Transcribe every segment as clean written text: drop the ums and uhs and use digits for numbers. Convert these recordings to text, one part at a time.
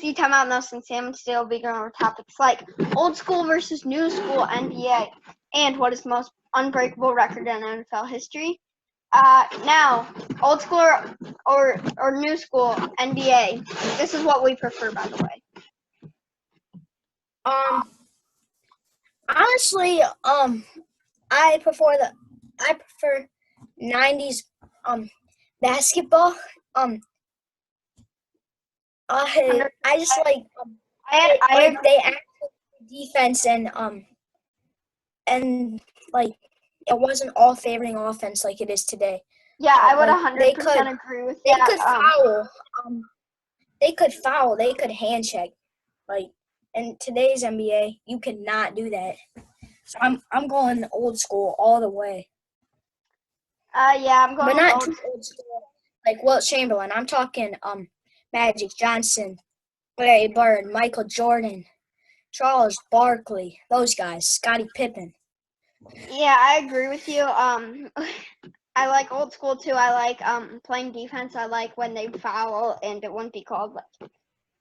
the Timeout Nelson and Sam, and today we'll be going over topics like old school versus new school NBA and what is the most unbreakable record in NFL history. Now, old school or new school NBA. This is what we prefer, by the way. Honestly, I prefer 90s basketball. I just like they actually defense and like it wasn't all favoring offense like it is today. Yeah, I would 100% agree with that. They could foul. They could hand check. Like in today's NBA, you cannot do that. So I'm going old school all the way. Yeah, I'm going. But not too old school like Wilt Chamberlain. I'm talking Magic Johnson, Larry Bird, Michael Jordan, Charles Barkley, those guys, Scottie Pippen. Yeah, I agree with you. I like old school too. I like playing defense. I like when they foul and it wouldn't be called. Like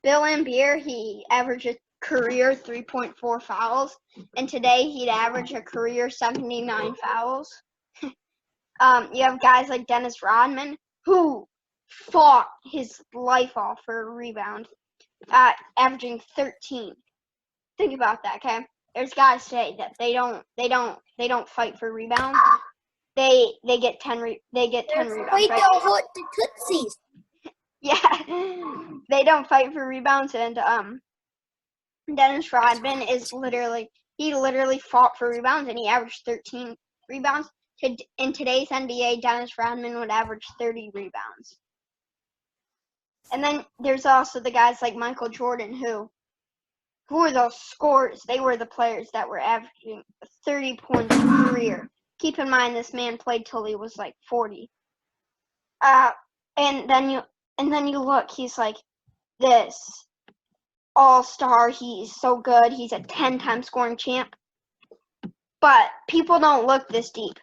Bill Laimbeer, he averages career 3.4 fouls, and today he'd average a career 79 fouls. You have guys like Dennis Rodman who fought his life off for a rebound, averaging 13. Think about that, okay? There's guys today that they don't fight for rebounds. They get 10 rebounds. Right? The Tootsies. Yeah, they don't fight for rebounds, and Dennis Rodman is literally fought for rebounds, and he averaged 13 rebounds. In today's NBA, Dennis Rodman would average 30 rebounds. And then there's also the guys like Michael Jordan who were those scorers. They were the players that were averaging 30 points a career. Keep in mind, this man played till he was like 40. And then you look, he's like this all-star. He's so good. He's a 10-time scoring champ. But people don't look this deep.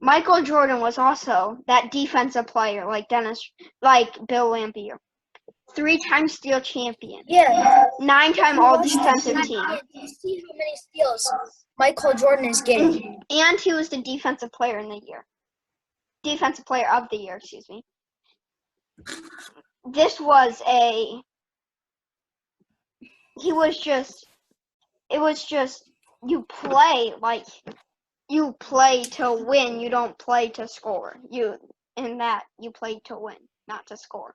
Michael Jordan was also that defensive player like Bill Laimbeer. 3-time steal champion. Yeah. 9-time all-defensive team. You see how many steals Michael Jordan is getting. And he was the defensive player of the year, excuse me. You play to win, you don't play to score. You play to win, not to score.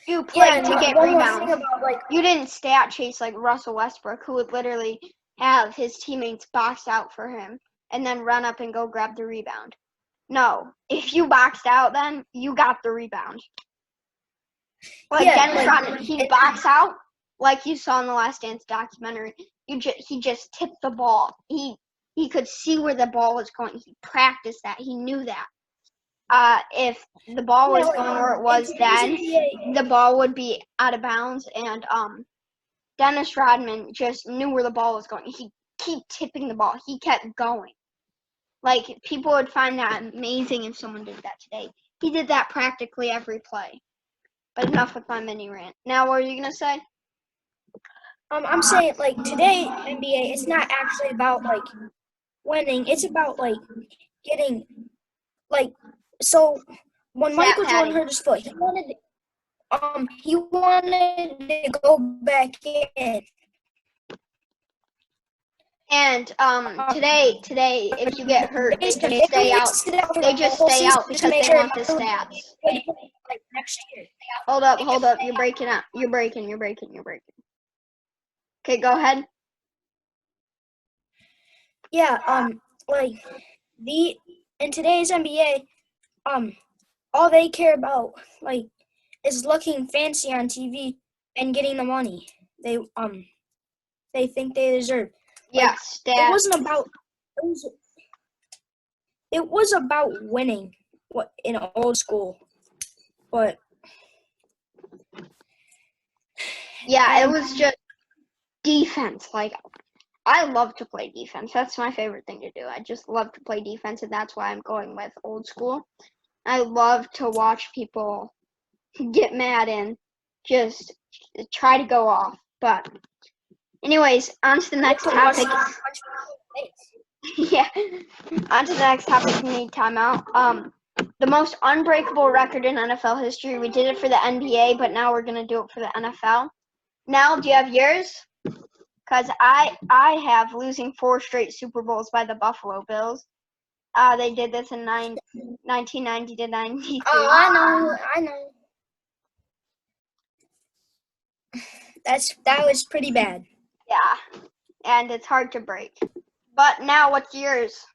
You played to get rebounds. You didn't stat chase like Russell Westbrook, who would literally have his teammates box out for him and then run up and go grab the rebound. No, if you boxed out, then you got the rebound. Dennis Rodman, he boxed out like you saw in the Last Dance documentary. He just tipped the ball. He could see where the ball was going. He practiced that. He knew that. If the ball was going where it was then, the ball would be out of bounds. And Dennis Rodman just knew where the ball was going. He kept tipping the ball. He kept going. Like, people would find that amazing if someone did that today. He did that practically every play. But enough with my mini rant. Now, what are you going to say? I'm saying, like, today, NBA, it's not actually about, like, winning. It's about, like, getting, like, so when Michael Jordan hurt his foot, he wanted to go back in. And today, if you get hurt, they just stay out. They just stay out because they want the stats. Like next year. Hold up. You're breaking up. You're breaking. Okay, go ahead. Yeah, like in today's NBA, all they care about like is looking fancy on TV and getting the money they think they deserve. Yeah, it wasn't about. It was about winning. What in old school, but yeah, it was just defense. Like, I love to play defense. That's my favorite thing to do. I just love to play defense, and that's why I'm going with old school. I love to watch people get mad and just try to go off. But anyways, on to the next topic. Yeah, on to the next topic. We need timeout. The most unbreakable record in NFL history. We did it for the NBA, but now we're gonna do it for the NFL. Now, do you have yours? Because I have losing 4 straight Super Bowls by the Buffalo Bills. They did this in 1990 to 93. Oh, I know. That was pretty bad. Yeah, and it's hard to break. But now, what's yours?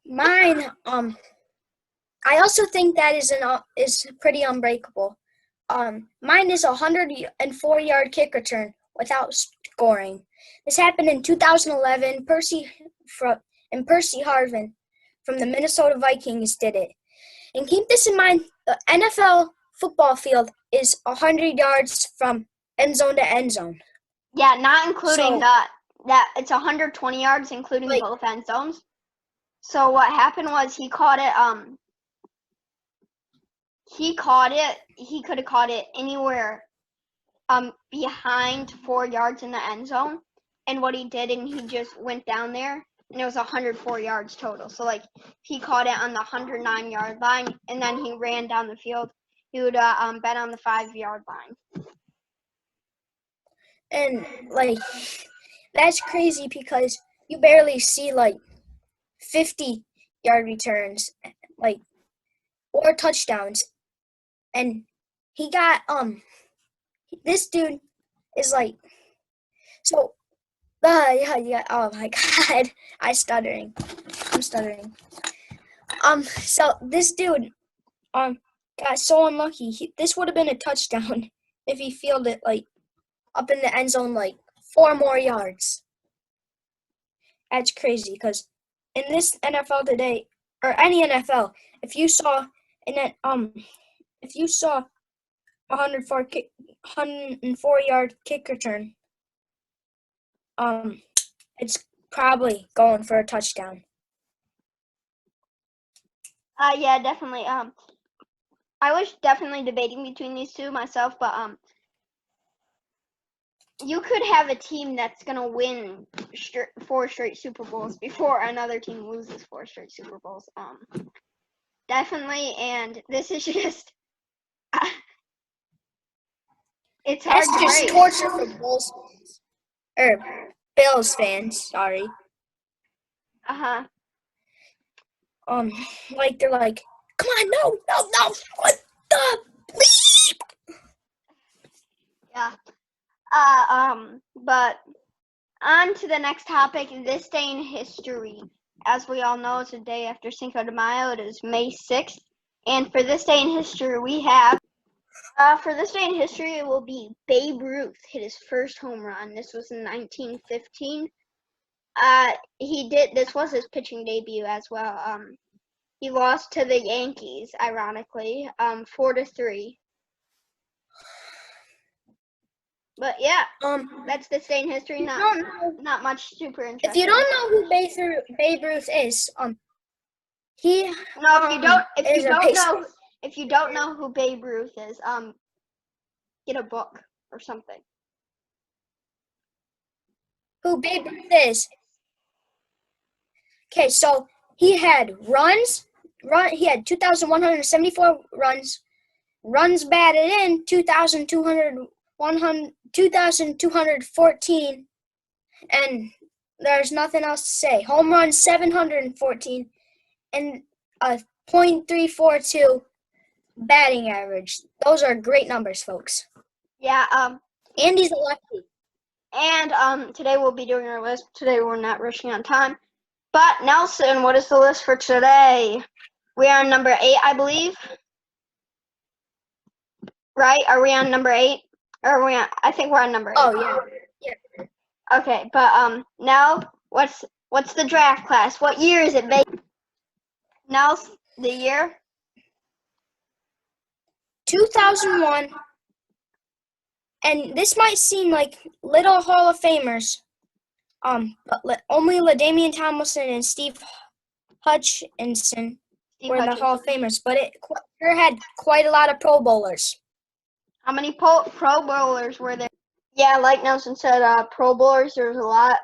Mine. I also think that is pretty unbreakable. Mine is a 104-yard kick return without scoring. This happened in 2011. Percy Harvin from the Minnesota Vikings did it. And keep this in mind: the NFL football field is 100 yards from end zone to end zone. Yeah, not including that it's 120 yards, including both end zones. So what happened was he caught it. He could have caught it anywhere behind 4 yards in the end zone. And what he did, and he just went down there, and it was 104 yards total. So like he caught it on the 109-yard line, and then he ran down the field. He would been on the 5-yard line. And that's crazy because you barely see 50-yard returns, or touchdowns. And he got this dude is so yeah, oh my god, I'm stuttering. So this dude got so unlucky. This would have been a touchdown if he fielded up in the end zone 4 more yards. That's crazy because in this NFL today, or any NFL, if you saw a 104-yard kick return, it's probably going for a touchdown. Yeah, definitely. I was definitely debating between these two myself, but you could have a team that's gonna win 4 straight Super Bowls before another team loses 4 straight Super Bowls. Definitely, and this is just it's hard to just break. Torture for Bills fans. Sorry. They're like, come on, no, what the bleep? Yeah. But on to the next topic. This day in history. As we all know, it's the day after Cinco de Mayo. It is May 6th. And for this day in history, we have, for this day in history, it will be Babe Ruth hit his first home run. This was in 1915. This was his pitching debut as well. He lost to the Yankees, ironically, 4-3. But yeah, that's this day in history. Not much super interesting. If you don't know who Babe Ruth is, if you don't know who Babe Ruth is, get a book or something. Who Babe Ruth is? Okay, so he had he had 2,174 runs batted in 2,214, and there's nothing else to say. Home runs 714, and a .342 batting average. Those are great numbers, folks. Yeah. Andy's a lefty. And today we'll be doing our list. Today we're not rushing on time. But Nelson, what is the list for today? We are on number 8, I believe. Right? Are we on number 8? Or are we on? I think we're on number 8. Oh yeah. Okay, but now what's the draft class? What year is it, babe? Nels, the year? 2001. And this might seem like little Hall of Famers, but only LaDainian Tomlinson and Steve Hutchinson were in the Hall of Famers, but it sure had quite a lot of Pro Bowlers. How many Pro Bowlers were there? Yeah, like Nelson said, Pro Bowlers, there's a lot.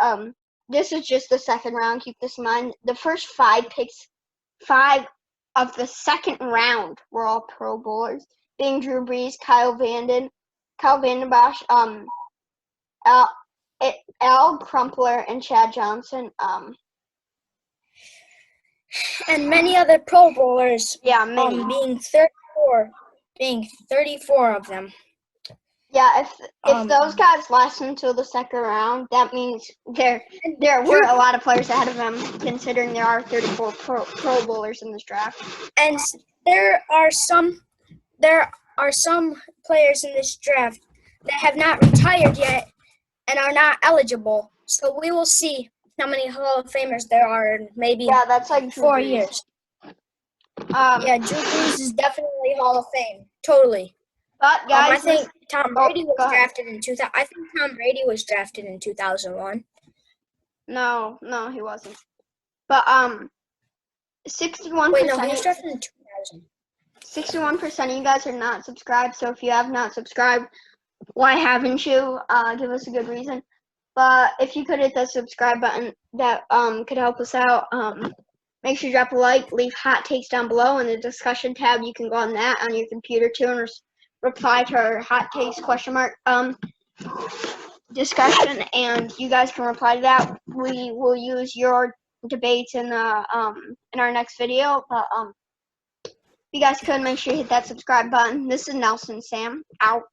This is just the second round. Keep this in mind. The first 5 of the second round were all Pro Bowlers, being Drew Brees, Kyle Vanden Bosch, Al Crumpler, and Chad Johnson. And many other Pro Bowlers. Yeah, many. Being 34 of them. Yeah, if those guys last until the second round, that means there were a lot of players ahead of them, considering there are 34 Pro Bowlers in this draft. And there are some players in this draft that have not retired yet and are not eligible. So we will see how many Hall of Famers there are in maybe that's like 4 years. Drew Brees is definitely Hall of Fame, totally. But guys, I think Tom Brady was drafted in 2000. I think Tom Brady was drafted in 2001. No, he wasn't. But 61%. Wait, no, he was drafted in 2000. 61% of you guys are not subscribed. So if you have not subscribed, why haven't you? Give us a good reason. But if you could hit that subscribe button, that could help us out. Make sure you drop a like, leave hot takes down below in the discussion tab. You can go on that on your computer too and reply to our hot takes discussion, and you guys can reply to that. We will use your debates in our next video. But if you guys could, make sure you hit that subscribe button. This is Nelson Sam out.